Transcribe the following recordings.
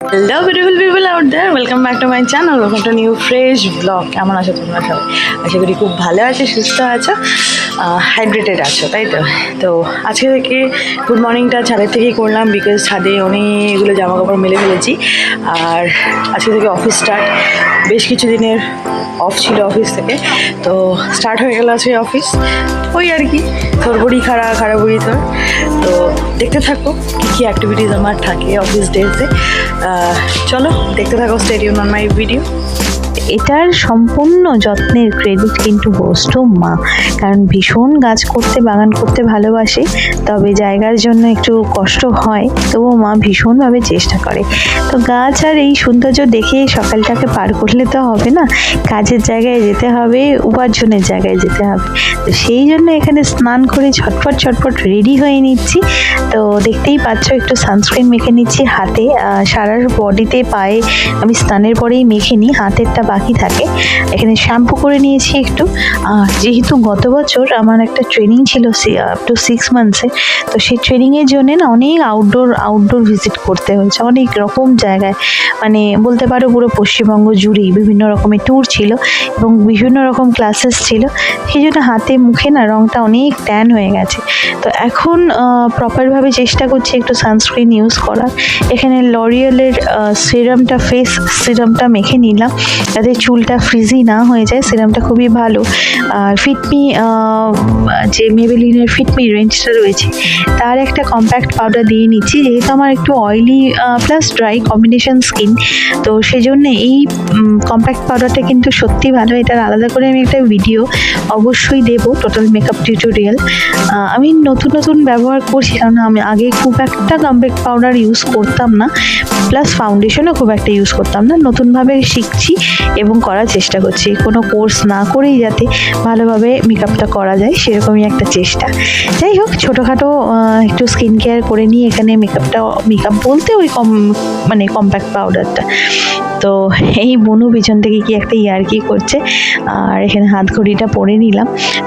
Hello beautiful people out there, welcome back to my channel, welcome to new fresh vlog. কেমন আছো তোমরা সবাই? আশা করি খুব ভালো আছো, সুস্থ আছো, হাইড্রেটেড আছো, তাই তো? তো আজকে থেকে গুড মর্নিংটা ছাদের থেকেই করলাম, বিকজ ছাদে অনেকগুলো জামা কাপড় মেলে ফেলেছি। আর আজকে থেকে অফিস স্টার্ট, বেশ কিছু দিনের অফ ছিল অফিস থেকে, তো স্টার্ট হয়ে গেল আজকে অফিস। ওই আর কি, তোর বড়ি খারাপ বড়ি তোর। তো দেখতে থাকো কী কী অ্যাক্টিভিটিস আমার থাকে অফিস ডেজে। চলো দেখতে থাকো, stay tune on my video. এটার সম্পূর্ণ যত্নের ক্রেডিট কিন্তু বস্তু মা, কারণ ভীষণ গাছ করতে বাগান করতে ভালোবাসে, তবে জায়গার জন্য একটু কষ্ট হয়, তবুও মা ভীষণভাবে চেষ্টা করে। তো গাছ আর এই সৌন্দর্য দেখে সকালটাকে পার করলে তো হবে না, কাজের জায়গায় যেতে হবে, উপার্জনের জায়গায় যেতে হবে। তো সেই জন্য এখানে স্নান করে ঝটপট রেডি হয়ে নিচ্ছি। তো দেখতেই পাচ্ছ একটু সানস্ক্রিন মেখে নিচ্ছি হাতে, সারা বডিতে পায়ে আমি স্নানের পরেই মেখে নিই, হাতেরটা বাকি থাকে। এখানে শ্যাম্পু করে নিয়েছি একটু, যেহেতু গত বছর আমার একটা ট্রেনিং ছিল আপ টু 6 মান্থসে, তো সেই ট্রেনিংয়ের জন্য না অনেক আউটডোর ভিজিট করতে হয়েছে, অনেক রকম জায়গায়, মানে বলতে পারো পুরো পশ্চিমবঙ্গ জুড়েই বিভিন্ন রকমের ট্যুর ছিল এবং বিভিন্ন রকম ক্লাসেস ছিল। সেই জন্য হাতে মুখে না রঙটা অনেক ট্যান হয়ে গেছে। তো এখন প্রপারভাবে চেষ্টা করছি একটু সানস্ক্রিন ইউজ করার। এখানে লরিয়েলের সিরামটা, ফেস সিরামটা মেখে নিলাম যাতে চুলটা ফ্রিজি না হয়ে যায়। সিরামটা খুবই ভালো। আর ফিটমি, যে মেবেলিনের ফিটমি রেঞ্জটা রয়েছে তার একটা কম্প্যাক্ট পাউডার দিয়ে নিচ্ছি, যেহেতু আমার একটু oily plus dry combination skin, তো সেই জন্য এই কম্প্যাক্ট পাউডারটা কিন্তু সত্যি ভালো। এটার আলাদা করে আমি একটা ভিডিও অবশ্যই দেবো, টোটাল মেকআপ টিউটোরিয়াল। আমি নতুন ব্যবহার করছি, কারণ আমি আগে খুব একটা কম্প্যাক্ট পাউডার ইউজ করতাম না, প্লাস ফাউন্ডেশনও খুব একটা ইউজ করতাম না। নতুনভাবে শিখছি এবং করার চেষ্টা করছি, কোনো কোর্স না করেই যাতে ভালোভাবে মেকআপটা করা যায় সেরকমই একটা চেষ্টা। যাই হোক, ছোটোখাটো একটু স্কিন কেয়ার করে নিই। এখানে মেকআপ বলতে ওই কম্প্যাক্ট পাউডারটা। তো এই বনু পিছন থেকে কি একটা ইয়ার্কি করছে। আর এখানে হাত ঘড়িটা পরে নিলাম।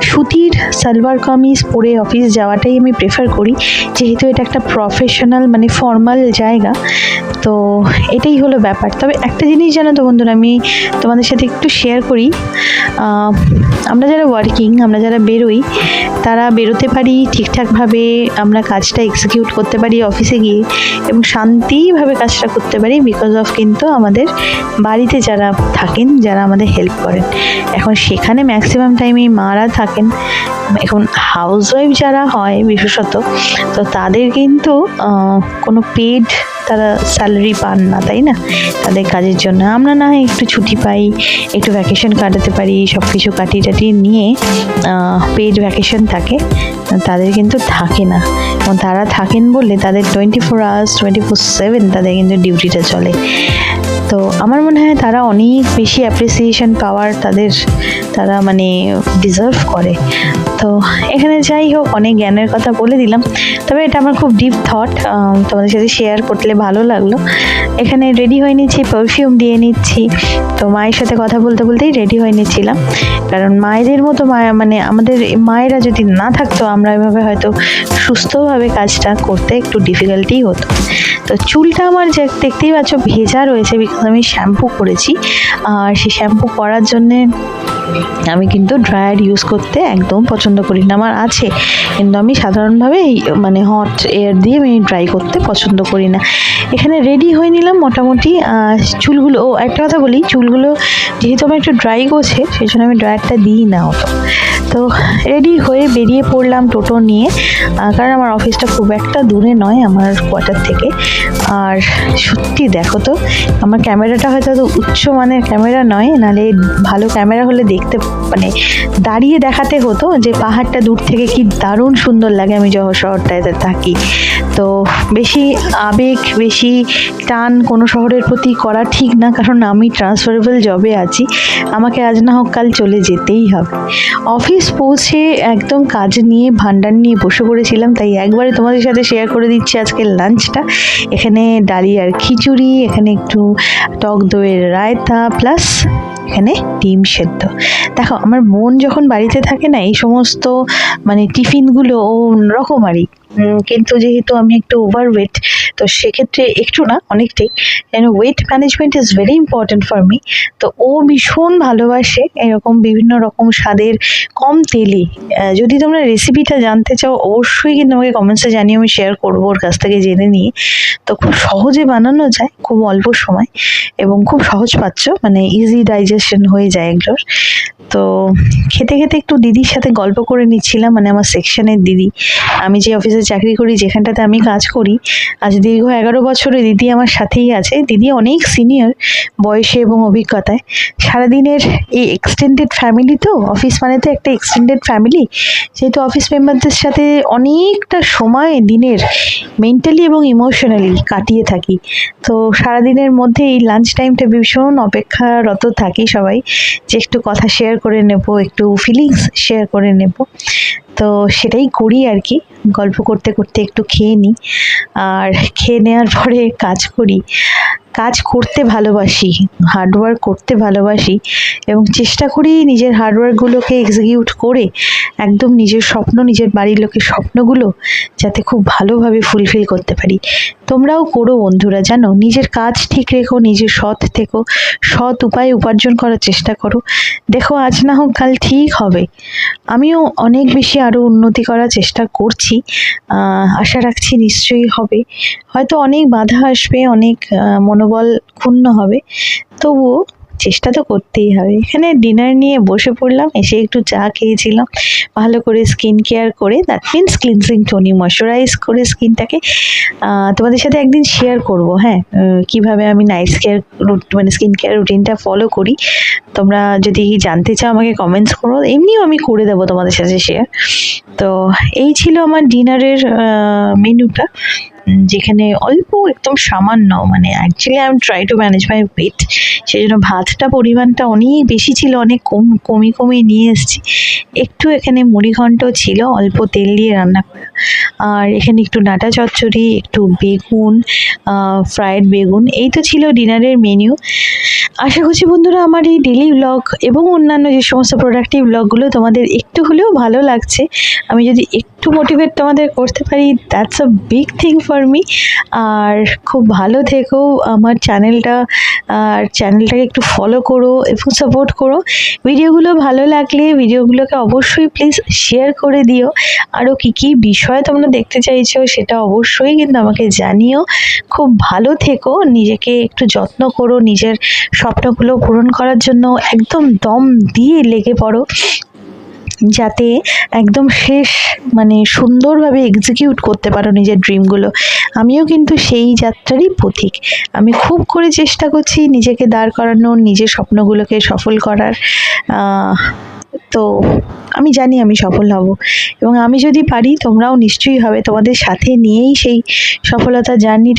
সুতির সালোয়ার কামিজ পরে অফিস যাওয়াটাই আমি প্রেফার করি, যেহেতু এটা একটা প্রফেশনাল মানে ফর্মাল জায়গা। তো এটাই হলো ব্যাপার। তবে একটা জিনিস জানো তো বন্ধুরা, আমি তোমাদের সাথে একটু শেয়ার করি। আমরা যারা ওয়ার্কিং, আমরা যারা বেরোই, তারা বেরোতে পারি ঠিকঠাকভাবে, আমরা কাজটা এক্সিকিউট করতে পারি অফিসে গিয়ে এবং শান্তিভাবে কাজটা করতে পারি, বিকজ অফ কিন্তু আমাদের বাড়িতে যারা থাকেন, যারা আমাদের হেল্প করেন। এখন সেখানে ম্যাক্সিমাম টাইমে মারা থাকেন। এখন হাউসওয়াইফ যারা হয় বিশেষত, তো তাদের কিন্তু কোনো পেড তারা স্যালারি পান না, তাই না? তাদের কাজের জন্য আমরা না একটু ছুটি পাই, একটু ভ্যাকেশন কাটাতে পারি, সব কিছু কাটিয়ে নিয়ে পেড ভ্যাকেশন থাকে, তাদের কিন্তু থাকে না। এবং তারা থাকেন বলে তাদের 24 আওয়ার্স 24/7 তাদের কিন্তু ডিউটিটা চলে। তো আমার মনে হয় তারা অনেক বেশি অ্যাপ্রিসিয়েশন পাওয়ার তারা মানে ডিজার্ভ করে। তো এখানে যাই হোক, অনেক জ্ঞানের কথা বলে দিলাম, তবে এটা আমার খুব ডিপ থট, তোমাদের সাথে শেয়ার করতে ভালো লাগলো। এখানে রেডি হয়ে নিচ্ছি, পারফিউম দিয়ে নিচ্ছি। তো মায়ের সাথে কথা বলতেই রেডি হয়ে নিচ্ছিলাম, কারণ মায়েদের মতো মানে আমাদের মায়েরা যদি না থাকতো, আমরা এভাবে হয়তো সুস্থভাবে কাজটা করতে একটু ডিফিকাল্টি হতো। তো চুলটা আমার দেখতেই পাচ্ছ ভেজা রয়েছে, বিকজ আমি শ্যাম্পু করেছি। আর সেই শ্যাম্পু করার জন্যে আমি কিন্তু ড্রায়ার ইউজ করতে একদম পছন্দ করি না। আমার আছে, কিন্তু আমি সাধারণভাবে মানে হট এয়ার দিয়ে আমি ড্রাই করতে পছন্দ করি না। এখানে রেডি হয়ে নিলাম মোটামুটি। চুলগুলো, একটা কথা বলি, চুলগুলো যেহেতু আমার একটু ড্রাই করছে, সেই জন্য আমি ড্রায়ারটা দিই না অত। তো রেডি হয়ে বেরিয়ে পড়লাম টোটো নিয়ে, কারণ আমার অফিসটা খুব একটা দূরে নয় আমার কোয়ার্টার থেকে। আর সত্যি দেখো তো, আমার ক্যামেরাটা হয়তো উচ্চ মানের ক্যামেরা নয়, নাহলে ভালো ক্যামেরা হলে দেখতে মানে দাঁড়িয়ে দেখাতে হতো যে পাহাড়টা দূর থেকে কি দারুণ সুন্দর লাগে আমি যখন শহরটাতে থাকি। তো বেশি আবেগ, বেশি টান কোনো শহরের প্রতি করা ঠিক না, কারণ আমি ট্রান্সফারেবল জবে আছি, আমাকে আজ না হোক কাল চলে যেতেই হবে। অফিস পৌঁছে একদম কাজ নিয়ে ভান্ডার নিয়ে বসে পড়েছিলাম, তাই একবারে তোমাদের সাথে শেয়ার করে দিচ্ছি আজকের লাঞ্চটা। এখানে ডালিয়ার খিচুড়ি, এখানে একটু টক দইয়ের রায়তা, প্লাস এখানে ডিম সেদ্ধ। দেখো, আমার বোন যখন বাড়িতে থাকে না, এই সমস্ত মানে টিফিনগুলো ও রকমারি কিন্তু যেহেতু আমি একটু ওভারওয়েট, তো সেক্ষেত্রে একটু না অনেকটাই, কেন wait management is very important for me. তো ও ভীষণ ভালোবাসে এরকম বিভিন্ন রকম স্বাদের কম তেলে। যদি তোমরা রেসিপিটা জানতে চাও অবশ্যই কিন্তু আমাকে কমেন্টসে জানিয়ে, আমি শেয়ার করবো ওর কাছ থেকে জেনে নিয়ে। তো খুব সহজে বানানো যায়, খুব অল্প সময় এবং খুব সহজ পাচ্ছ, মানে ইজি ডাইজেশন হয়ে যায় এগুলোর। তো খেতে খেতে একটু দিদির সাথে গল্প করে নিচ্ছিলাম, মানে আমার সেকশনের দিদি। আমি যে অফিসে চাকরি করি, যেখানটাতে আমি কাজ করি, আজ দীর্ঘ 11 বছরে দিদি আমার সাথেই আছে। দিদি অনেক সিনিয়র বয়সে এবং অভিজ্ঞতায়। সারাদিনের এই এক্সটেন্ডেড ফ্যামিলি, তো অফিস মানে তো একটা এক্সটেন্ডেড ফ্যামিলি, যেহেতু অফিস মেম্বারদের সাথে অনেকটা সময় দিনের মেন্টালি এবং ইমোশনালি কাটিয়ে থাকি। তো সারাদিনের মধ্যে এই লাঞ্চ টাইমটা ভীষণ অপেক্ষারত থাকি সবাই, যে একটু কথা শেয়ার করে নেব, একটু ফিলিংস শেয়ার করে নেব। তো সেটাই করি আর কি, গল্প করতে করতে একটু খেয়ে নিই, আর খেয়ে নেওয়ার পরে কাজ করি। কাজ করতে ভালোবাসি, হার্ডওয়ার্ক করতে ভালোবাসি, এবং চেষ্টা করি নিজের হার্ডওয়ার্কগুলোকে এক্সিকিউট করে একদম নিজের স্বপ্ন, নিজের বাড়ির লোকের স্বপ্নগুলো যাতে খুব ভালোভাবে ফুলফিল করতে পারি। তোমরাও করো বন্ধুরা, জানো, নিজের কাজ ঠিক রেখো, নিজের সৎ থেকো, সৎ উপায়ে উপার্জন করার চেষ্টা করো। দেখো আজ না হোক কাল ঠিক হবে। আমিও অনেক বেশি আরও উন্নতি করার চেষ্টা করছি, আশা রাখছি নিশ্চয়ই হবে। হয়তো অনেক বাধা আসবে, অনেক মনোবল ক্ষুণ্ণ হবে, তবুও চেষ্টা তো করতেই হবে। এখানে ডিনার নিয়ে বসে পড়লাম, এসে একটু চা খেয়েছিলাম, ভালো করে স্কিন কেয়ার করে, that means cleansing toning moisturise করে স্কিনটাকে। তোমাদের সাথে একদিন শেয়ার করব, হ্যাঁ, কিভাবে আমি নাইট কেয়ার মানে স্কিন কেয়ার রুটিনটা ফলো করি। তোমরা যদি জানতে চাও আমাকে কমেন্টস করো, এমনিও আমি করে দেবো তোমাদের সাথে শেয়ার। তো এই ছিল আমার ডিনারের মেনুটা, যেখানে অল্প একদম সামান্য, মানে actually I am try to manage my weight, সেই জন্য ভাতটা পরিমাণটা অনেক বেশি ছিল, অনেক কমিয়ে নিয়ে এসেছি। একটু এখানে মুড়িঘণ্ট ছিল অল্প তেল দিয়ে রান্না করা, আর এখানে একটু ডাঁটা চচ্চড়ি, একটু বেগুন, ফ্রায়েড বেগুন, এই তো ছিল ডিনারের মেনু। আশা করছি বন্ধুরা আমার এই ডেলি ব্লগ এবং অন্যান্য যে সমস্ত প্রোডাক্টিভ ব্লগগুলো তোমাদের একটু হলেও ভালো লাগছে। আমি যদি একটু মোটিভেট তোমাদের করতে পারি, that's a big thing for me. আর খুব ভালো থেকো, আমার চ্যানেলটাকে একটু ফলো করো এবং সাপোর্ট করো। ভিডিওগুলো ভালো লাগলে ভিডিওগুলোকে অবশ্যই প্লিজ শেয়ার করে দিও। আরও কী কী বিষয় তোমরা দেখতে চাইছো সেটা অবশ্যই কিন্তু আমাকে জানিও। খুব ভালো থেকো, নিজেকে একটু যত্ন করো, নিজের স্বপ্নগুলো পূরণ করার জন্য একদম দম দিয়ে লেগে পড়ো, যাতে একদম শেষ মানে সুন্দরভাবে এক্সিকিউট করতে পারো নিজের ড্রিমগুলো। আমিও কিন্তু সেই যাত্রারই পথিক। আমি খুব করে চেষ্টা করছি নিজেকে দাঁড় করানোর, নিজের স্বপ্নগুলোকে সফল করার। তো আমি জানি আমি সফল হব, এবং আমি যদি পারি তোমরাও নিশ্চয়ই হবে। তোমাদের সাথে নিয়েই সেই সফলতা জার্নি